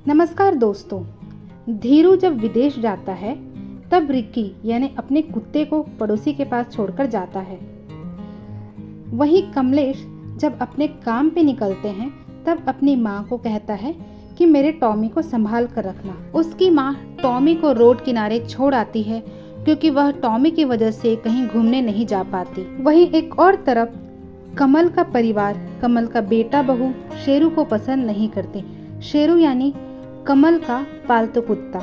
नमस्कार दोस्तों। धीरू जब विदेश जाता है तब रिक्की यानी अपने कुत्ते को पड़ोसी के पास छोड़कर जाता है। वहीं कमलेश जब अपने काम पे निकलते हैं तब अपनी माँ को कहता है कि मेरे टॉमी को संभाल कर रखना। उसकी माँ टॉमी को रोड किनारे छोड़ आती है क्योंकि वह टॉमी की वजह से कहीं घूमने नहीं जा पाती। वहीं एक और तरफ कमल का परिवार कमल का बेटा बहू शेरू को पसंद नहीं करते। शेरू यानी कमल का पालतू कुत्ता।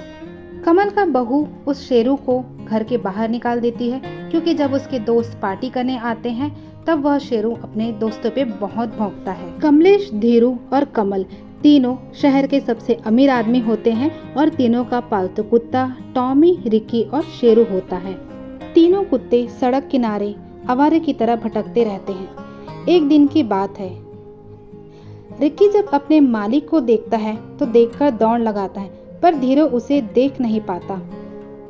कमल का बहू उस शेरू को घर के बाहर निकाल देती है क्योंकि जब उसके दोस्त पार्टी करने आते हैं तब वह शेरू अपने दोस्तों पे बहुत भौंकता है। कमलेश, धीरू और कमल तीनों शहर के सबसे अमीर आदमी होते हैं और तीनों का पालतू कुत्ता टॉमी, रिक्की और शेरू होता है। तीनों कुत्ते सड़क किनारे आवारे की तरह भटकते रहते हैं। एक दिन की बात है, रिक्की जब अपने मालिक को देखता है तो देखकर दौड़ लगाता है, पर धीरू उसे देख नहीं पाता।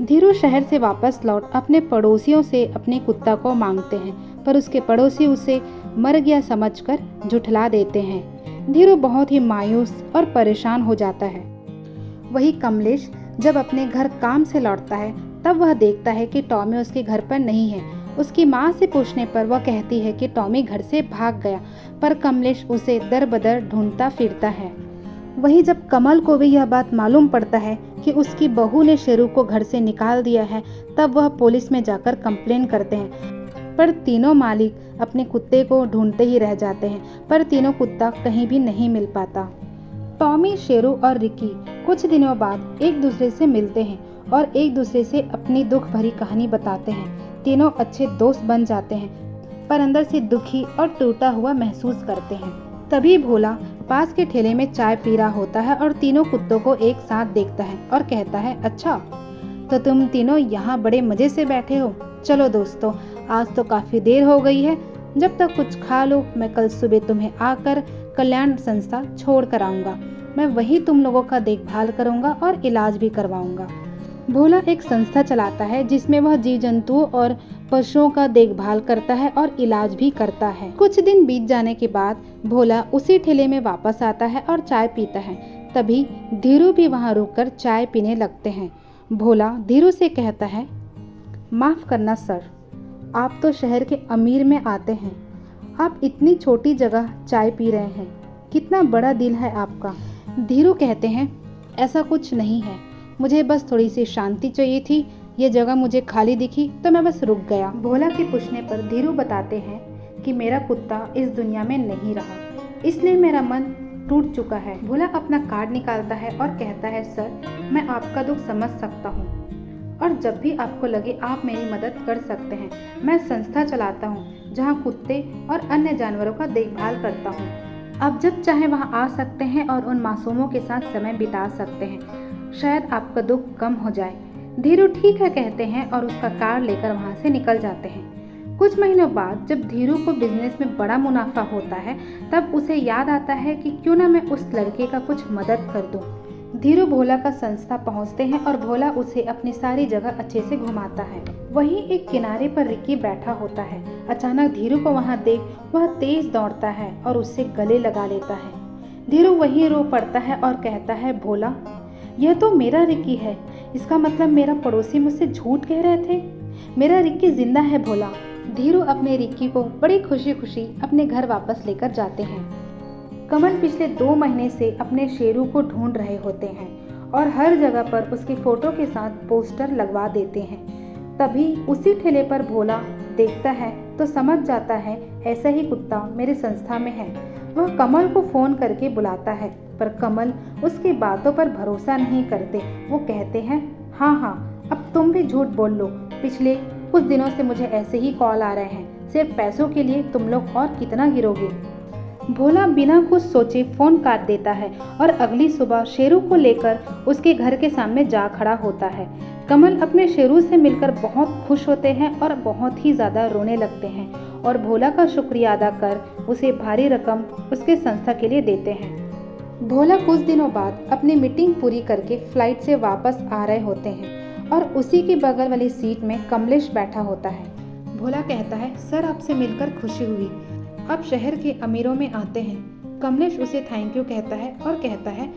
धीरू शहर से वापस लौट अपने पड़ोसियों से अपने कुत्ता को मांगते हैं, पर उसके पड़ोसी उसे मर गया समझकर झुठला देते हैं। धीरू बहुत ही मायूस और परेशान हो जाता है। वही कमलेश जब अपने घर काम से लौटता है तब वह देखता है कि टॉमी उसके घर पर नहीं है। उसकी माँ से पूछने पर वह कहती है कि टॉमी घर से भाग गया, पर कमलेश उसे दर बदर ढूंढता फिरता है। वहीं जब कमल को भी यह बात मालूम पड़ता है कि उसकी बहू ने शेरू को घर से निकाल दिया है, तब वह पुलिस में जाकर कंप्लेन करते हैं। पर तीनों मालिक अपने कुत्ते को ढूंढते ही रह जाते हैं, पर तीनों कुत्ता कहीं भी नहीं मिल पाता। टॉमी, शेरू और रिक्की कुछ दिनों बाद एक दूसरे से मिलते हैं और एक दूसरे से अपनी दुख भरी कहानी बताते हैं। तीनों अच्छे दोस्त बन जाते हैं, पर अंदर से दुखी और टूटा हुआ महसूस करते हैं। तभी भोला पास के ठेले में चाय पी रहा होता है और तीनों कुत्तों को एक साथ देखता है और कहता है, अच्छा तो तुम तीनों यहाँ बड़े मजे से बैठे हो। चलो दोस्तों, आज तो काफी देर हो गई है, जब तक कुछ खा लो, मैं कल सुबह तुम्हें आकर कल्याण संस्था छोड़ कर आऊँगा। मैं वही तुम लोगों का देखभाल करूँगा और इलाज भी करवाऊँगा। भोला एक संस्था चलाता है जिसमें वह जीव जंतुओं और पशुओं का देखभाल करता है और इलाज भी करता है। कुछ दिन बीत जाने के बाद भोला उसी ठेले में वापस आता है और चाय पीता है। तभी धीरू भी वहां रुककर चाय पीने लगते हैं। भोला धीरू से कहता है, माफ करना सर, आप तो शहर के अमीर में आते हैं, आप इतनी छोटी जगह चाय पी रहे हैं, कितना बड़ा दिल है आपका। धीरू कहते हैं, ऐसा कुछ नहीं है, मुझे बस थोड़ी सी शांति चाहिए थी, ये जगह मुझे खाली दिखी तो मैं बस रुक गया। भोला के पूछने पर धीरू बताते हैं कि मेरा कुत्ता इस दुनिया में नहीं रहा, इसलिए मेरा मन टूट चुका है। भोला अपना कार्ड निकालता है और कहता है, सर मैं आपका दुख समझ सकता हूँ और जब भी आपको लगे आप मेरी मदद कर सकते हैं। मैं संस्था चलाता हूँ जहाँ कुत्ते और अन्य जानवरों का देखभाल करता हूँ। आप जब चाहे वहाँ आ सकते हैं और उन मासूमों के साथ समय बिता सकते हैं, शायद आपका दुख कम हो जाए। धीरू ठीक है कहते हैं और उसका कार्ड लेकर वहाँ से निकल जाते हैं। कुछ महीनों बाद जब धीरू को बिजनेस में बड़ा मुनाफा होता है तब उसे याद आता है कि क्यों ना मैं उस लड़के का कुछ मदद कर दूं। धीरू भोला का संस्था पहुँचते हैं और भोला उसे अपनी सारी जगह अच्छे से घुमाता है। वहीं एक किनारे पर रिक्की बैठा होता है। अचानक धीरू को वहाँ देख वह तेज दौड़ता है और उससे गले लगा लेता है। धीरू वहीं रो पड़ता है और कहता है, भोला यह तो मेरा रिक्की है, इसका मतलब मेरा पड़ोसी मुझसे झूठ कह रहे थे, मेरा रिक्की जिंदा है भोला। धीरू अपने रिक्की को बड़ी खुशी खुशी अपने घर वापस लेकर जाते हैं। कमल पिछले 2 महीने से अपने शेरू को ढूंढ रहे होते हैं और हर जगह पर उसकी फोटो के साथ पोस्टर लगवा देते हैं। तभी उसी ठेले पर भोला देखता है तो समझ जाता है ऐसा ही कुत्ता मेरे संस्था में है। वह कमल को फोन करके बुलाता है, पर कमल उसकी बातों पर भरोसा नहीं करते। वो कहते हैं, हाँ अब तुम भी झूठ बोल लो, पिछले कुछ दिनों से मुझे ऐसे ही कॉल आ रहे हैं, सिर्फ पैसों के लिए तुम लोग और कितना गिरोगे। भोला बिना कुछ सोचे फोन काट देता है और अगली सुबह शेरू को लेकर उसके घर के सामने जा खड़ा होता है। कमल अपने शेरू से मिलकर बहुत खुश होते हैं और बहुत ही ज्यादा रोने लगते हैं और भोला का शुक्रिया अदा कर उसे भारी रकम उसके संस्था के लिए देते हैं। भोला कुछ दिनों बाद अपनी मीटिंग पूरी करके फ्लाइट से वापस आ रहे होते हैं और उसी की बगल वाली सीट में कमलेश बैठा होता है। भोला कहता है, सर आपसे मिलकर खुशी हुई, आप शहर के अमीरों में आते हैं। कमलेश उसे थैंक यू कहता है और कहता है,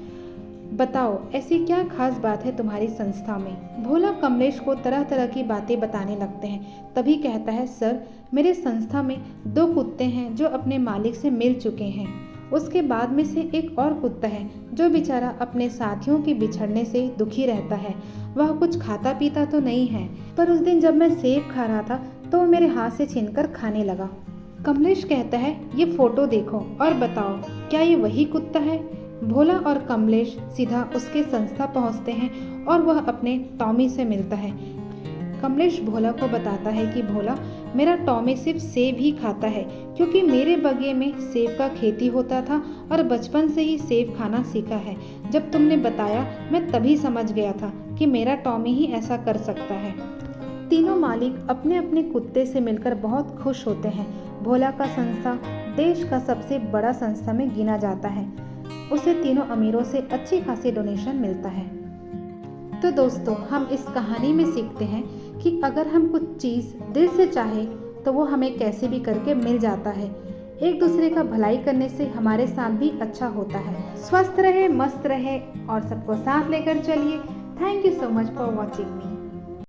बताओ ऐसी क्या खास बात है तुम्हारी संस्था में। भोला कमलेश को तरह तरह की बातें बताने लगते हैं। तभी कहता है, सर मेरे संस्था में 2 कुत्ते हैं जो अपने मालिक से मिल चुके हैं। उसके बाद में से एक और कुत्ता है जो बेचारा अपने साथियों के बिछड़ने से दुखी रहता है। वह कुछ खाता पीता तो नहीं है, पर उस दिन जब मैं सेब खा रहा था तो वो मेरे हाथ से छीनकर खाने लगा। कमलेश कहता है, ये फोटो देखो और बताओ क्या ये वही कुत्ता है। भोला और कमलेश सीधा उसके संस्था पहुंचते हैं और वह अपने टॉमी से मिलता है। कमलेश भोला को बताता है कि भोला, मेरा टॉमी सिर्फ सेब ही खाता है क्योंकि मेरे बगिए में सेब का खेती होता था और बचपन से ही सेब खाना सीखा है। जब तुमने बताया मैं तभी समझ गया था कि मेरा टॉमी ही ऐसा कर सकता है। तीनों मालिक अपने अपने कुत्ते से मिलकर बहुत खुश होते हैं। भोला का संस्था देश का सबसे बड़ा संस्था में गिना जाता है। उसे तीनों अमीरों से अच्छी खासी डोनेशन मिलता है। तो दोस्तों, हम इस कहानी में सीखते हैं कि अगर हम कुछ चीज़ दिल से चाहे तो वो हमें कैसे भी करके मिल जाता है। एक दूसरे का भलाई करने से हमारे साथ भी अच्छा होता है। स्वस्थ रहे, मस्त रहे और सबको साथ लेकर चलिए। Thank you so much for watching me.